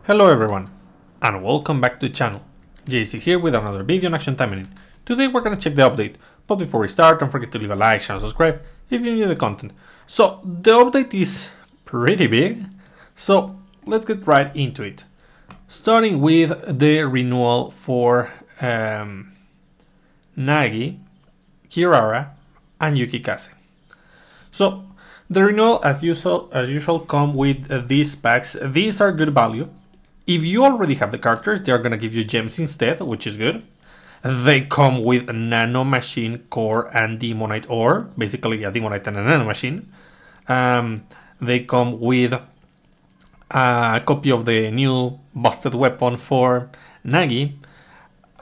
Hello everyone, and welcome back to the channel. JC here with another video on Action Taimanin. Today we're gonna check the update, but before we start, don't forget to leave a like, share, and subscribe if you enjoy the content. So the update is pretty big, so let's get right into it. Starting with the renewal for Nagi, Kirara, and Yukikaze. So the renewal, as usual, come with these packs. These are good value. If you already have the characters, they're gonna give you gems instead, which is good. They come with Nano Machine Core and Demonite Ore, basically a Demonite and a Nano Machine. They come with a copy of the new busted weapon for Nagi,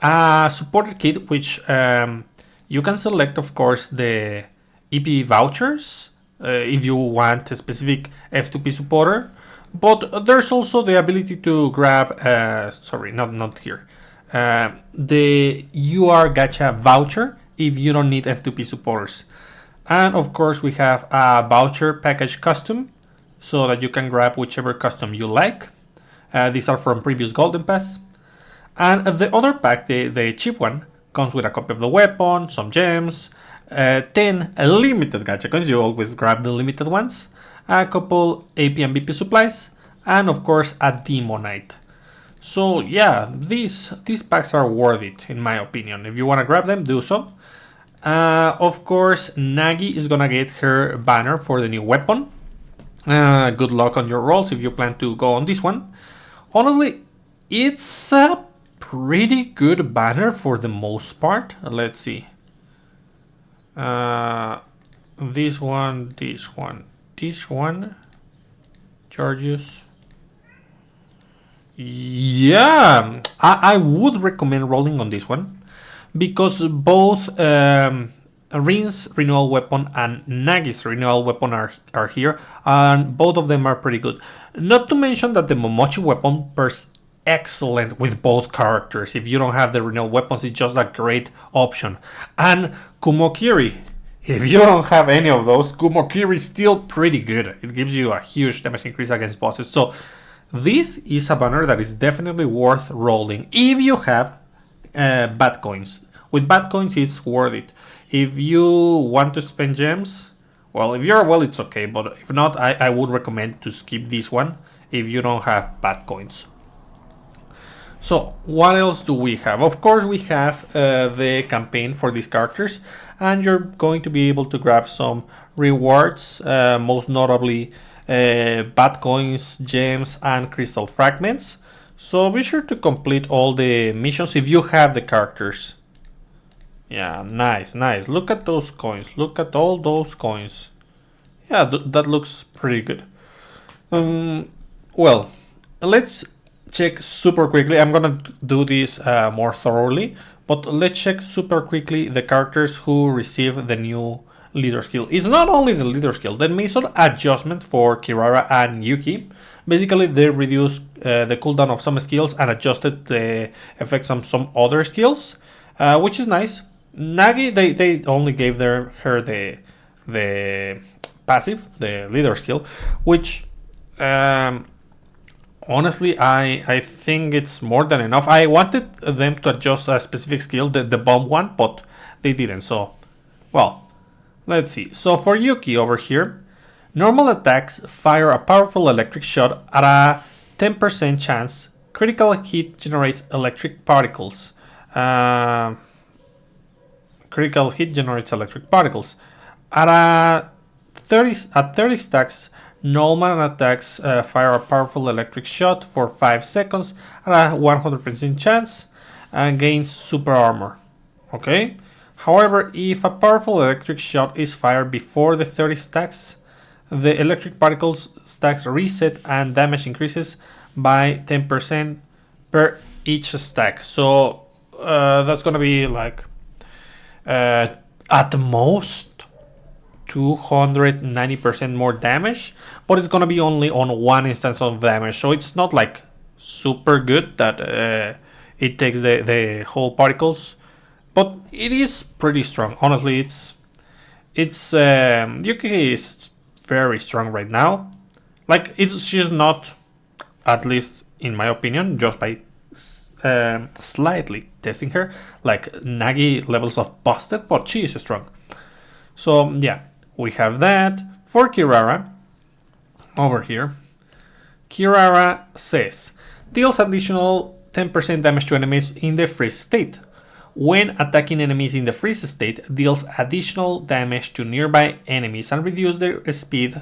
a supported kit, which you can select, of course, the EP vouchers if you want a specific F2P supporter. But there's also the ability to grab, not here, the UR Gacha voucher if you don't need F2P supporters. And of course we have a voucher package custom so that you can grab whichever custom you like. These are from previous Golden Pass. And the other pack, the cheap one, comes with a copy of the weapon, some gems, 10 limited gacha coins, you always grab the limited ones, a couple AP and BP supplies, and of course a Demonite. So yeah, these packs are worth it in my opinion. If you want to grab them, do so. Of course, Nagi is gonna get her banner for the new weapon. Good luck on your rolls if you plan to go on this one. Honestly, it's a pretty good banner for the most part. Let's see. This one, charges. Yeah, I would recommend rolling on this one because both Rin's renewal weapon and Nagi's renewal weapon are here, and both of them are pretty good. Not to mention that the Momochi weapon pairs excellent with both characters. If you don't have the renewal weapons, it's just a great option. And Kumokiri, if you don't have any of those, Kumokiri is still pretty good. It gives you a huge damage increase against bosses. So this is a banner that is definitely worth rolling if you have bad coins. With bad coins, it's worth it. If you want to spend gems, well, if you're well, it's okay. But if not, I would recommend to skip this one if you don't have bad coins. So what else do we have? Of course, we have the campaign for these characters, and you're going to be able to grab some rewards, most notably bad coins, gems, and crystal fragments. So be sure to complete all the missions if you have the characters. Yeah, nice. Look at those coins. Look at all those coins. Yeah, that looks pretty good. Well, let's check super quickly. I'm gonna do this more thoroughly, but let's check super quickly the characters who receive the new leader skill. It's not only the leader skill, they made some adjustment for Kirara and Yuki. Basically, they reduced the cooldown of some skills and adjusted the effects on some other skills, which is nice. Nagi, they only gave her the passive, the leader skill, which honestly, I think it's more than enough. I wanted them to adjust a specific skill, the bomb one, but they didn't. So, well, let's see. So for Yuki over here, normal attacks fire a powerful electric shot at a 10% chance. Critical hit generates electric particles. Critical hit generates electric particles. At 30 stacks, normal attacks fire a powerful electric shot for 5 seconds at a 100% chance and gains super armor. Okay. However, if a powerful electric shot is fired before the 30 stacks, the electric particles stacks reset and damage increases by 10% per each stack. So that's gonna be like at most 290% more damage, but it's gonna be only on one instance of damage, so it's not like super good that it takes the whole particles, but it is pretty strong. Honestly, it's Yuki is very strong right now. Like she's not at least in my opinion, just by slightly testing her. Like Nagi levels of busted, but she is strong. So yeah, we have that. For Kirara, over here, Kirara says, deals additional 10% damage to enemies in the freeze state. When attacking enemies in the freeze state, deals additional damage to nearby enemies and reduce the speed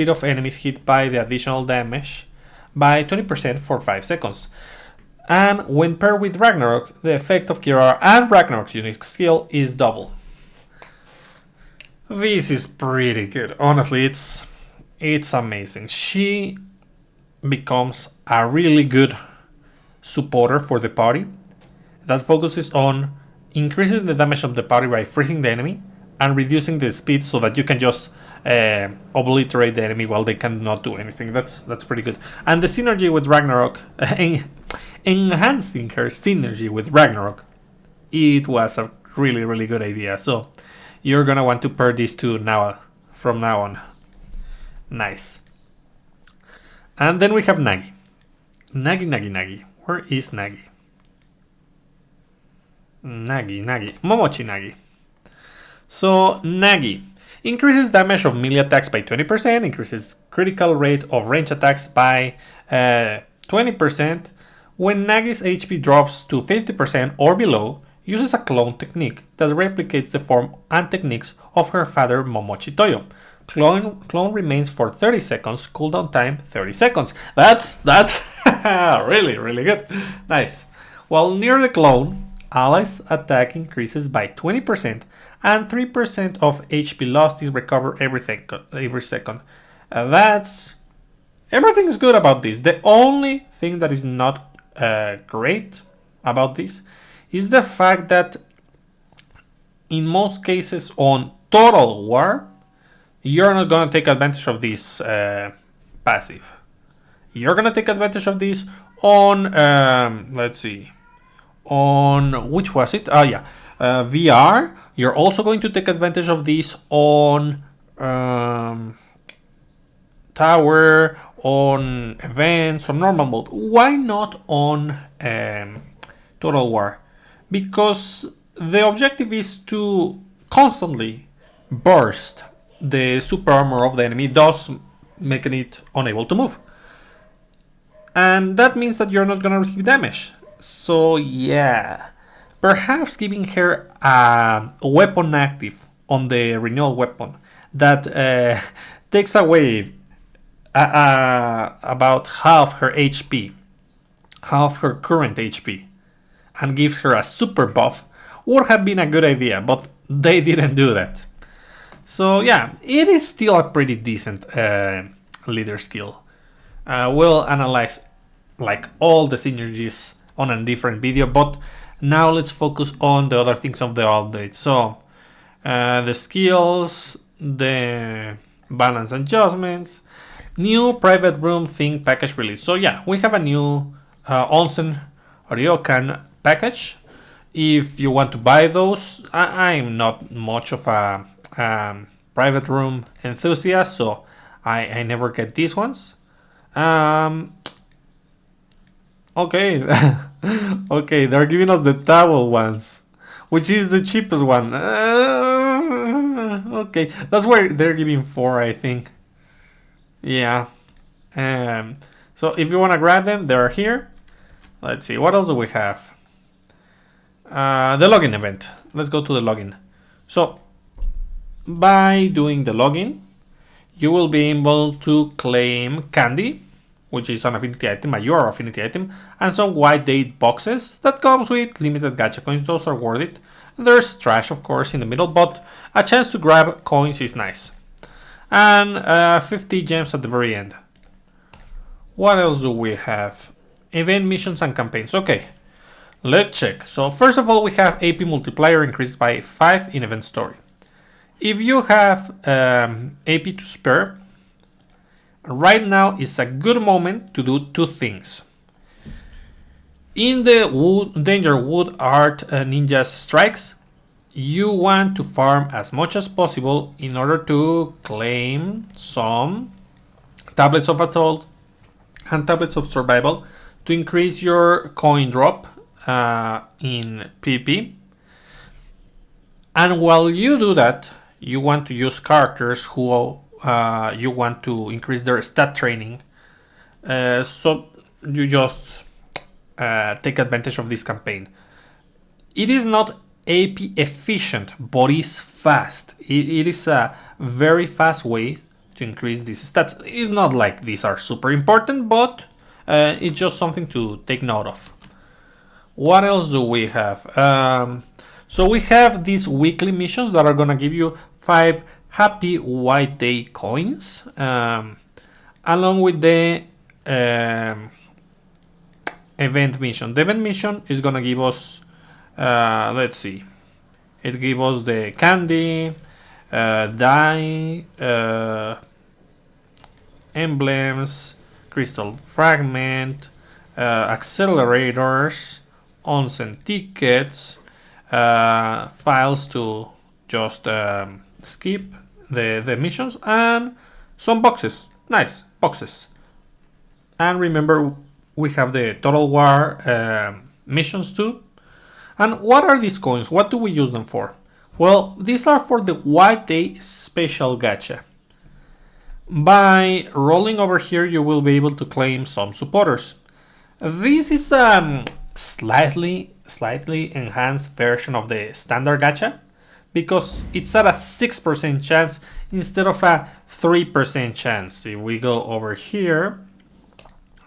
of enemies hit by the additional damage by 20% for 5 seconds. And when paired with Ragnarok, the effect of Kirara and Ragnarok's unique skill is double. This is pretty good. Honestly, it's amazing. She becomes a really good supporter for the party that focuses on increasing the damage of the party by freezing the enemy and reducing the speed so that you can just obliterate the enemy while they cannot do anything. That's pretty good. And the synergy with Ragnarok, enhancing her synergy with Ragnarok, it was a really, really good idea. So you're gonna want to pair these two now, from now on. Nice. And then we have Nagi. Nagi. Where is Nagi? Nagi. Momochi Nagi. So Nagi increases damage of melee attacks by 20%, increases critical rate of range attacks by 20%. When Nagi's HP drops to 50% or below, uses a clone technique that replicates the form and techniques of her father Momochi Toyo. Clone remains for 30 seconds, cooldown time 30 seconds. That's really, really good. Nice. While near the clone, allies' attack increases by 20% and 3% of HP lost is recovered every second. Everything is good about this. The only thing that is not great about this is the fact that in most cases on Total War, you're not going to take advantage of this passive. You're going to take advantage of this on, let's see, on, which was it? VR. You're also going to take advantage of this on Tower, on events, on normal mode. Why not on Total War? Because the objective is to constantly burst the super armor of the enemy, thus making it unable to move. And that means that you're not going to receive damage. So yeah, perhaps giving her a weapon active on the Renewal weapon that takes away about half her HP, half her current HP, and gives her a super buff would have been a good idea, but they didn't do that. So yeah, it is still a pretty decent leader skill. We'll analyze like all the synergies on a different video, but now let's focus on the other things of the update. So the skills, the balance adjustments, new private room thing package release. So yeah, we have a new Onsen Ryokan package. If you want to buy those, I'm not much of a private room enthusiast, so I never get these ones. Okay, okay, they're giving us the towel ones, which is the cheapest one. Okay, that's where they're giving 4, I think. Yeah. So if you want to grab them, they're here. Let's see, what else do we have? The login event. Let's go to the login. So by doing the login, you will be able to claim candy, which is an affinity item, a your affinity item, and some white date boxes that comes with limited gacha coins. Those are worth it. There's trash, of course, in the middle, but a chance to grab coins is nice. And 50 gems at the very end. What else do we have? Event missions and campaigns. Okay, let's check. So first of all, we have AP multiplier increased by 5 in event story. If you have AP to spare, right now is a good moment to do 2 things. In the Danger Wood Art Ninja's Strikes, you want to farm as much as possible in order to claim some tablets of assault and Tablets of Survival to increase your coin drop in PvP. And while you do that, you want to use characters who you want to increase their stat training. So you just take advantage of this campaign. It is not AP efficient, but it's fast. It is a very fast way to increase these stats. It's not like these are super important, but it's just something to take note of. What else do we have? So we have these weekly missions that are gonna give you 5 happy white day coins, along with the event mission. The event mission is gonna give us, let's see, it gives us the candy, die, emblems, crystal fragment, accelerators, onsen tickets, files to just skip the missions, and some boxes. Nice boxes. And remember, we have the Total War missions too. And what are these coins? What do we use them for? Well, these are for the White Day Special Gacha. By rolling over here, you will be able to claim some supporters. This is slightly enhanced version of the standard gacha, because it's at a 6% chance instead of a 3% chance. If we go over here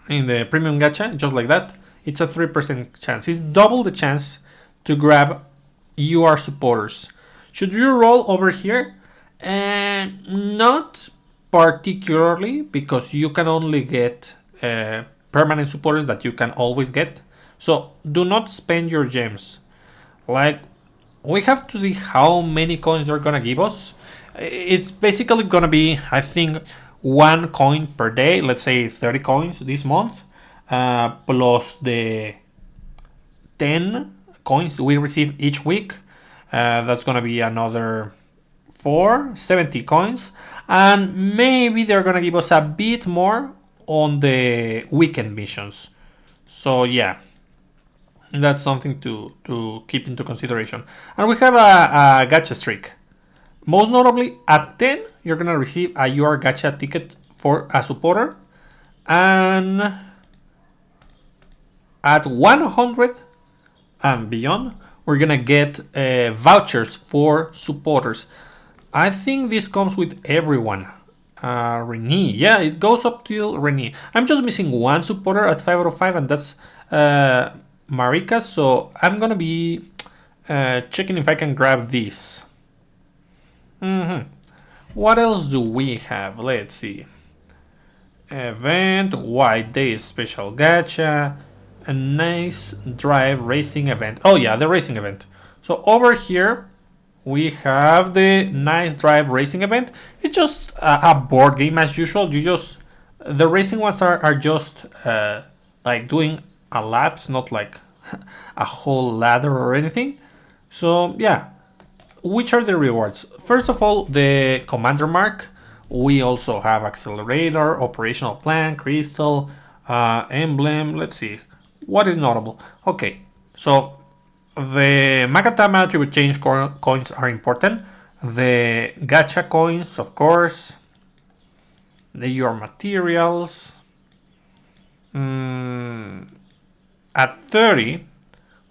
in the premium gacha, just like that, it's a 3% chance. It's double the chance to grab UR supporters. Should you roll over here? Not particularly, because you can only get permanent supporters that you can always get. So do not spend your gems. Like, we have to see how many coins they're gonna give us. It's basically gonna be, I think, 1 coin per day. Let's say 30 coins this month, plus the 10 coins we receive each week. That's gonna be another 70 coins, and maybe they're gonna give us a bit more on the weekend missions. So yeah, that's something to keep into consideration. And we have a gacha streak. Most notably, at 10, you're gonna receive a UR gacha ticket for a supporter, and at 100 and beyond, we're gonna get vouchers for supporters. I think this comes with everyone. Renee, yeah, it goes up till Renee. I'm just missing one supporter at 5 out of 5, and that's Marika. So I'm gonna be checking if I can grab this. What else do we have? Let's see. Event, White Day Special Gacha, a nice drive racing event. Oh yeah, the racing event. So over here we have the nice drive racing event. It's just a board game as usual. The racing ones are just like doing a laps, not like a whole ladder or anything. So yeah, which are the rewards? First of all, the commander mark. We also have accelerator, operational plan, crystal, emblem. Let's see what is notable. Okay, so the Magatama attribute change coins are important. The gacha coins, of course. The your materials. At 30,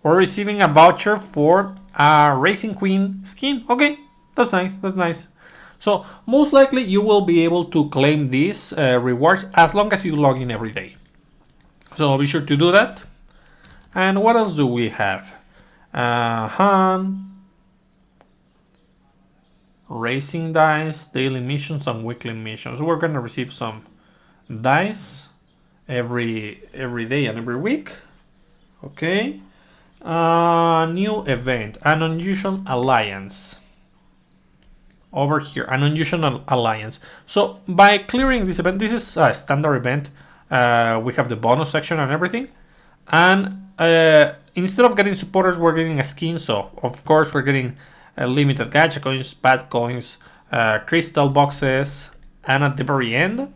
we're receiving a voucher for a Racing Queen skin. Okay, that's nice. That's nice. So most likely you will be able to claim these rewards as long as you log in every day. So be sure to do that. And what else do we have? Racing dice, daily missions, and weekly missions. We're gonna receive some dice every day and every week. Okay. New event, an unusual alliance. Over here, an unusual alliance. So by clearing this event, this is a standard event. We have the bonus section and everything. And instead of getting supporters, we're getting a skin. So of course we're getting limited gacha coins, bad coins, crystal boxes, and at the very end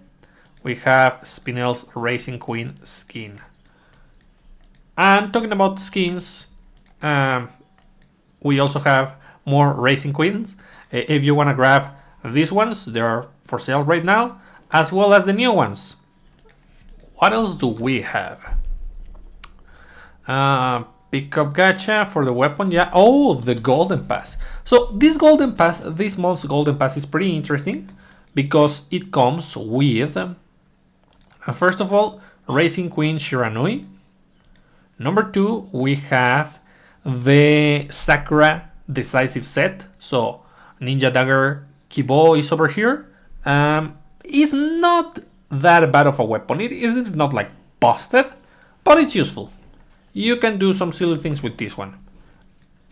we have Spinel's Racing Queen skin. And talking about skins, we also have more Racing Queens. If you want to grab these ones, they are for sale right now, as well as the new ones. What else do we have? Pick up gacha for the weapon. Yeah. Oh, the golden pass. So this golden pass, this month's golden pass is pretty interesting because it comes with, first of all, Racing Queen Shiranui. Number 2, we have the Sakura decisive set. So Ninja Dagger Kibo is over here. It's not that bad of a weapon. It is not like busted, but it's useful. You can do some silly things with this one.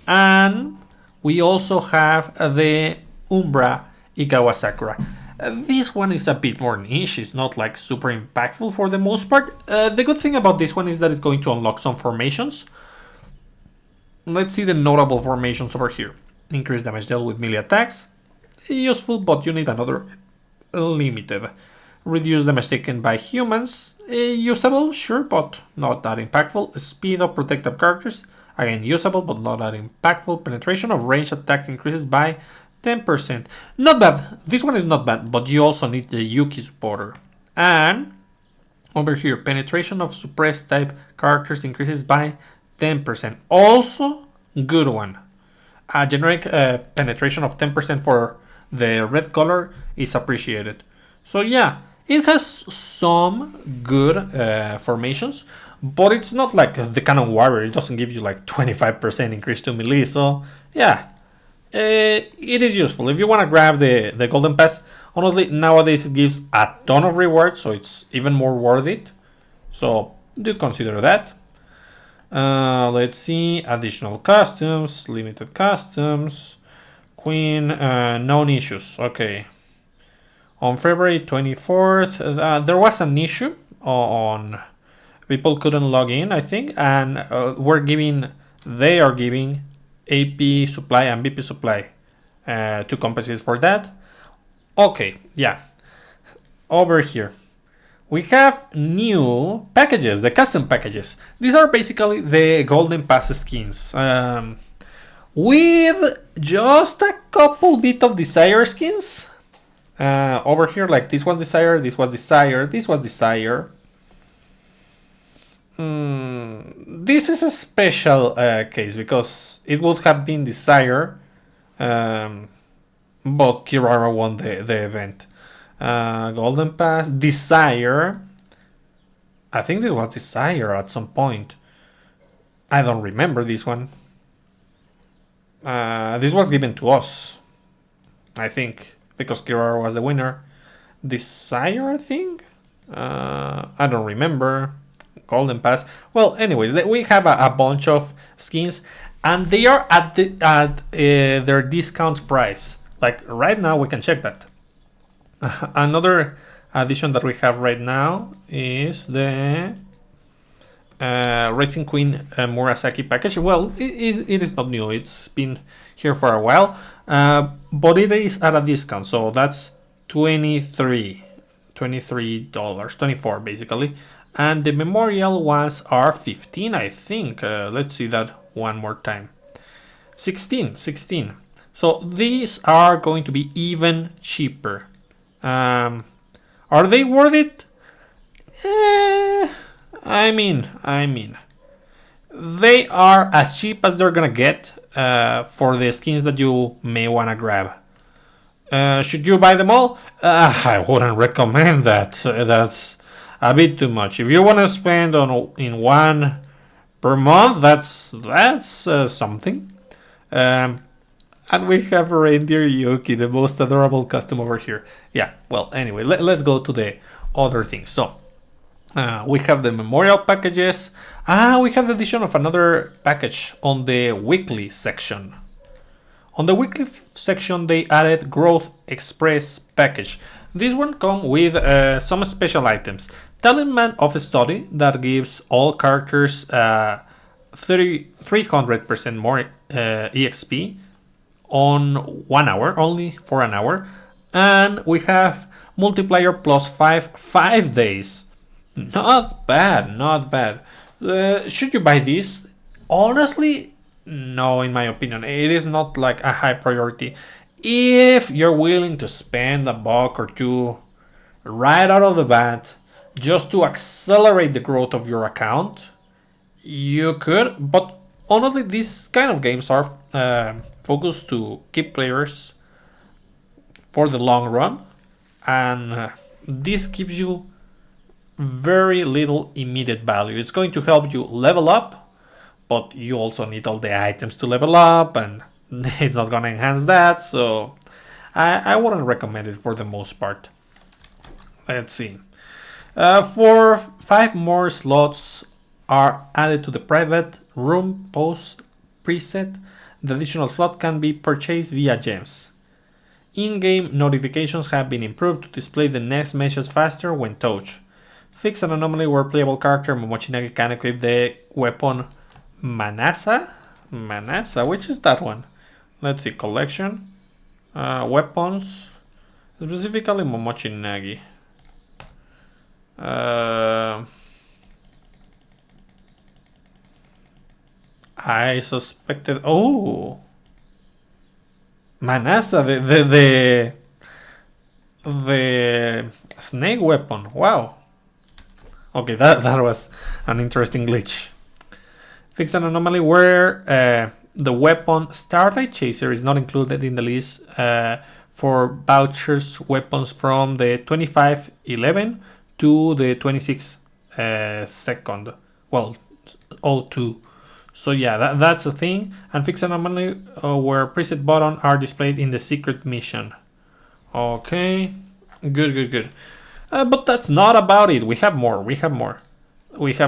And we also have the Umbra Ikawa Sakura. This one is a bit more niche. It's not like super impactful for the most part. The good thing about this one is that it's going to unlock some formations. Let's see the notable formations over here. Increase damage dealt with melee attacks. Useful, but you need another limited. Reduce damage taken by humans. Usable, sure, but not that impactful. Speed of protective characters. Again, usable, but not that impactful. Penetration of range attack increases by 10%. Not bad. This one is not bad, but you also need the Yuki supporter. And over here, penetration of suppressed type characters increases by 10%. Also, good one. Generic penetration of 10% for the red color is appreciated. So yeah, it has some good formations, but it's not like the Cannon Warrior. It doesn't give you like 25% increase to melee. So yeah, it is useful. If you want to grab the Golden Pass, honestly, nowadays it gives a ton of rewards, so it's even more worth it. So do consider that. Let's see, additional costumes, limited costumes, Queen, known issues. Okay. On February 24th, there was an issue on people couldn't log in, I think, and they are giving AP supply and BP supply to compensate for that. Okay, yeah. Over here, we have new packages, the custom packages. These are basically the Golden Pass skins. With just a couple bit of Desire skins. Over here, like this was Desire, this was Desire, this was Desire. This is a special case because it would have been Desire, but Kirara won the event. Golden Pass, Desire. I think this was Desire at some point. I don't remember this one. This was given to us, I think, because Kirara was the winner. Desire, I think? I don't remember. Golden Pass. Well, anyways, we have a bunch of skins, and they are at their discount price. Like right now, we can check that. Another addition that we have right now is the Racing Queen Murasaki package. Well, it is not new. It's been here for a while, but it is at a discount. So that's $23, $24 basically. And the memorial ones are 15, I think. Let's see that one more time. 16. So these are going to be even cheaper. Are they worth it? I mean, they are as cheap as they're gonna get for the skins that you may wanna grab. Should you buy them all? I wouldn't recommend that. That's a bit too much. If you wanna spend in one per month, that's something. And we have Reindeer Yuki, the most adorable custom over here. Yeah, well, anyway, let's go to the other things. So, we have the memorial packages. We have the addition of another package on the weekly section. On the weekly section, they added Growth Express package. This one comes with some special items. Talisman of Study that gives all characters 300% more EXP on 1 hour, only for an hour. And we have multiplier plus 5 days. Not bad, not bad. Should you buy this? Honestly, no, in my opinion. It is not like a high priority. If you're willing to spend $1 or $2 right out of the bat just to accelerate the growth of your account, you could. But honestly, these kind of games are focused to keep players for the long run, and this gives you very little immediate value. It's going to help you level up, but you also need all the items to level up, and it's not going to enhance that, so I wouldn't recommend it for the most part. Let's see. For 5 more slots are added to the private room post preset. The additional slot can be purchased via gems. In-game notifications have been improved to display the next message faster when touched. Fix an anomaly where playable character Momochinage can equip the weapon Manasa? Manasa? Which is that one? Let's see. Collection. Weapons. Specifically Momochinage. I suspected... Oh! Manasa, the snake weapon. Wow. Okay, that was an interesting glitch. Fix an anomaly where the weapon Starlight Chaser is not included in the list for vouchers weapons from the 2511 to the 26 second. Well, 02. So yeah, that's a thing. And fix an anomaly where preset buttons are displayed in the secret mission. Okay, good. But that's not about it. We have more. We have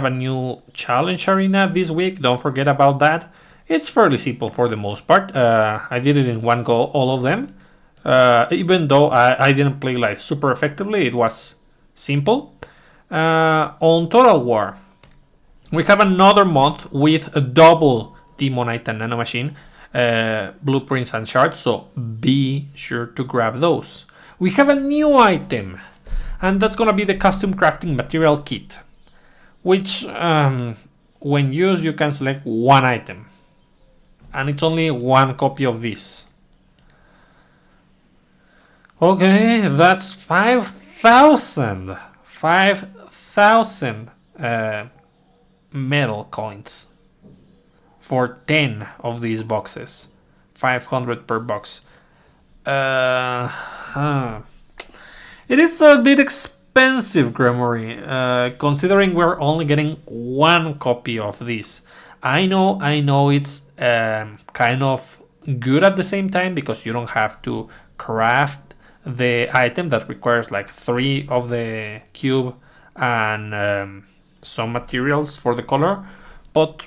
a new challenge arena this week. Don't forget about that. It's fairly simple for the most part. I did it in one go, all of them. Even though I didn't play like super effectively, it was simple. On Total War, we have another month with a double Demonite and Nanomachine blueprints and shards, so be sure to grab those. We have a new item, and that's gonna be the custom crafting material kit, which when used you can select one item, and it's only one copy of this. Okay, that's 5,000 metal coins for 10 of these boxes. 500 per box. It is a bit expensive, Gremory, considering we're only getting one copy of this. I know it's kind of good at the same time because you don't have to craft the item that requires like 3 of the cube and some materials for the color, but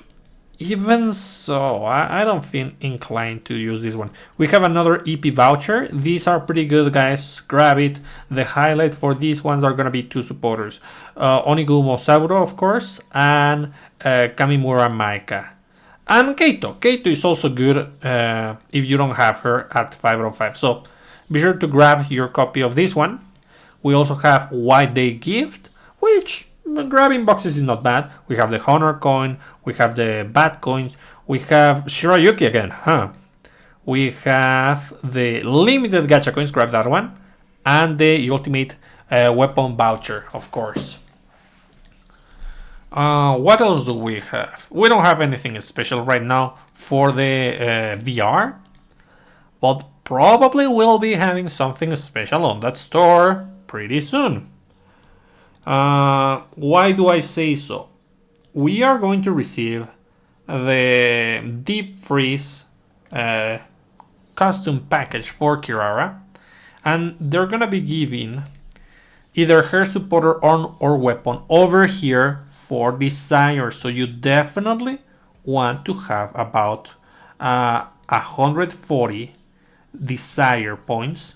even so, I don't feel inclined to use this one. We have another EP voucher. These are pretty good, guys. Grab it. The highlight for these ones are gonna be 2 supporters, Onigumo Saburo, of course, and Kamimura Maika, and Keito. Keito is also good if you don't have her at 505. So be sure to grab your copy of this one. We also have White Day Gift, which grabbing boxes is not bad. We have the Honor coin, we have the Bat coins, we have Shirayuki again, we have the limited gacha coins, grab that one, and the ultimate weapon voucher, of course. What else do we have? We don't have anything special right now for the VR, but probably we'll be having something special on that store pretty soon. Why do I say so? We are going to receive the Deep Freeze custom package for Kirara, and they're gonna be giving either her supporter or weapon over here for Desire. So you definitely want to have about 140 Desire points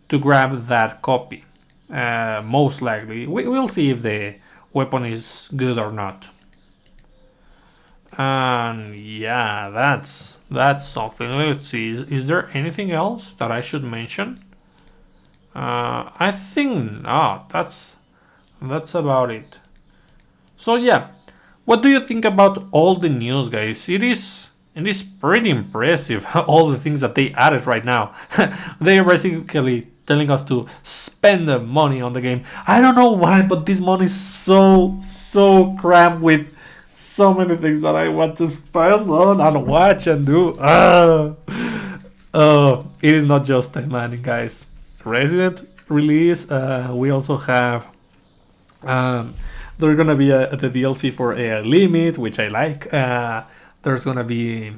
to grab that copy. Most likely. We'll see if the weapon is good or not. And yeah, that's something. Let's see. Is there anything else that I should mention? I think not. That's about it. So yeah, what do you think about all the news, guys? It is pretty impressive all the things that they added right now. They are basically telling us to spend the money on the game. I don't know why, but this money is so crammed with so many things that I want to spend on and watch and do. It is not just Taimanin, guys. Resident release. We also have. There's gonna be the DLC for a limit, which I like. There's gonna be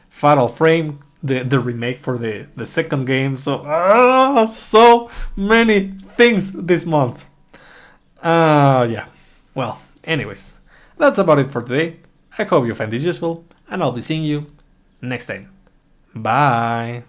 Fatal Frame, the remake for the second game. So many things this month. Yeah. Well, anyways, that's about it for today. I hope you find this useful, and I'll be seeing you next time. Bye.